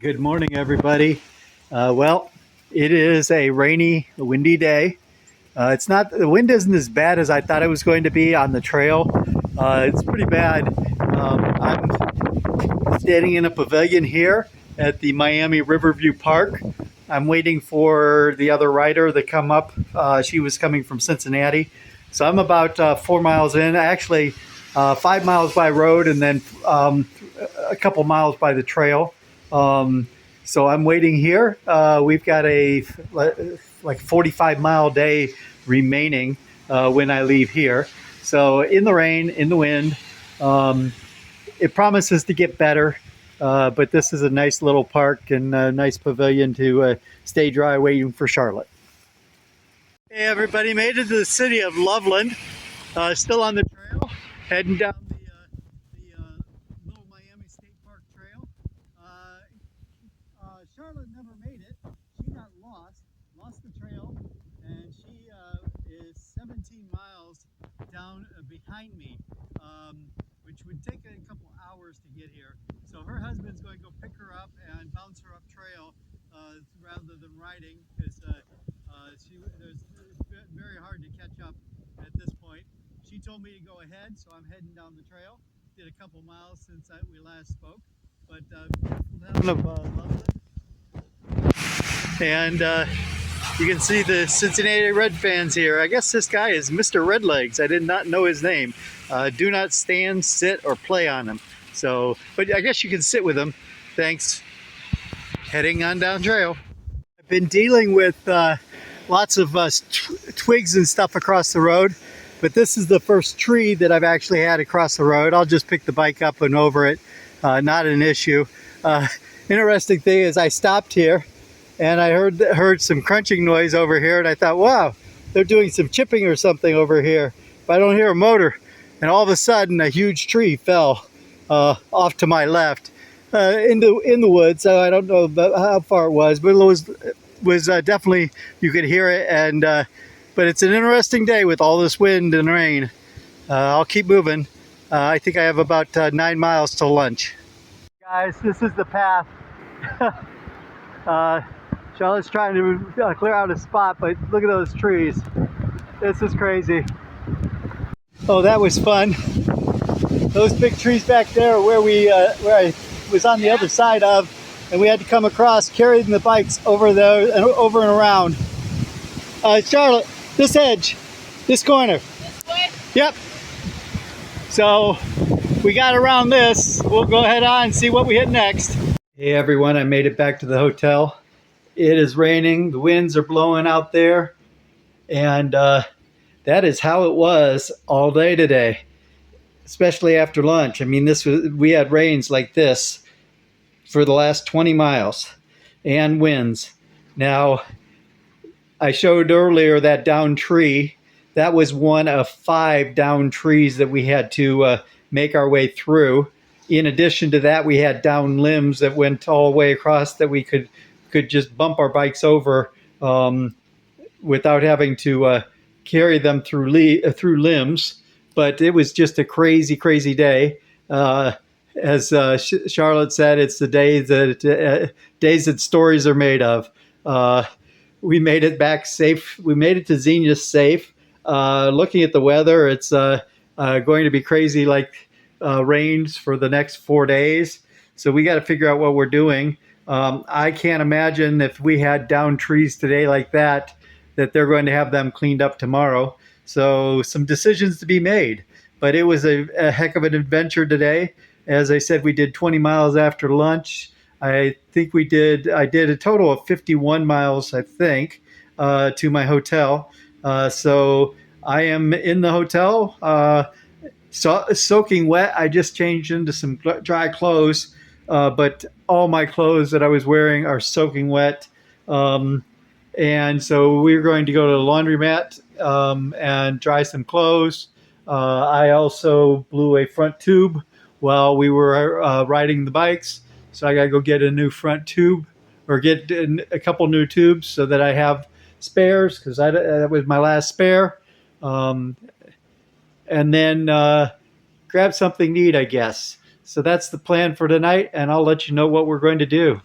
Good morning, everybody. Well, it is a rainy, windy day. It's not the wind isn't as bad as I thought it was going to be on the trail. It's pretty bad. I'm standing in a pavilion here at the Miami Riverview Park. I'm waiting for the other rider to come up. She was coming from Cincinnati, so I'm about 4 miles in. Actually, 5 miles by road, and then a couple miles by the trail. So I'm waiting here. We've got a like 45-mile day remaining when I leave here. So in the rain, in the wind, it promises to get better. But this is a nice little park and a nice pavilion to stay dry waiting for Charlotte. Hey everybody, made it to the city of Loveland. Still on the trail, heading down the Little Miami State Park Trail. Charlotte never made it. She got lost the trail, and she is 17 miles down behind me, which would take a couple hours to get here. So her husband's going to go pick her up and bounce her up trail rather than riding, because it's very hard to catch up at this point. She told me to go ahead, so I'm heading down the trail. Did a couple miles since we last spoke, but beautiful town of Loveland. And you can see the Cincinnati Red fans here. I guess this guy is Mr. Redlegs. I did not know his name. Do not stand, sit, or play on him. So, but I guess you can sit with him. Thanks. Heading on down trail. I've been dealing with lots of twigs and stuff across the road, but this is the first tree that I've actually had across the road. I'll just pick the bike up and over it. Not an issue. Interesting thing is I stopped here and I heard some crunching noise over here, and I thought, wow, they're doing some chipping or something over here, but I don't hear a motor. And all of a sudden a huge tree fell off to my left in the woods. So I don't know how far it was, but it was definitely, you could hear it. And but it's an interesting day with all this wind and rain. I'll keep moving. I think I have about 9 miles to lunch. Guys, this is the path. Charlotte's trying to clear out a spot, but look at those trees. This is crazy. Oh, that was fun. Those big trees back there where I was on the other side of, and we had to come across carrying the bikes over there and over and around. Charlotte, this edge, this corner. This way? Yep. So we got around this. We'll go head on and see what we hit next. Hey everyone, I made it back to the hotel. It is raining, the winds are blowing out there, and that is how it was all day today, especially after lunch. I mean, we had rains like this for the last 20 miles and winds. Now, I showed earlier that downed tree. That was one of 5 downed trees that we had to make our way through. In addition to that, we had down limbs that went all the way across that we could just bump our bikes over without having to carry them through limbs. But it was just a crazy, crazy day. As Charlotte said, it's the days that stories are made of. We made it back safe. We made it to Zenith safe. Looking at the weather, it's going to be crazy, like rains for the next 4 days. So we got to figure out what we're doing. I can't imagine if we had down trees today like that they're going to have them cleaned up tomorrow. So some decisions to be made. But it was a heck of an adventure today. As I said, we did 20 miles after lunch. I think I did a total of 51 miles, I think, to my hotel. So I am in the hotel, soaking wet. I just changed into some dry clothes, but all my clothes that I was wearing are soaking wet. And so we're going to go to the laundromat and dry some clothes. I also blew a front tube while we were riding the bikes. So I got to go get a new front tube, or get a couple new tubes so that I have spares, because that was my last spare. And then grab something to eat, I guess. So that's the plan for tonight, and I'll let you know what we're going to do.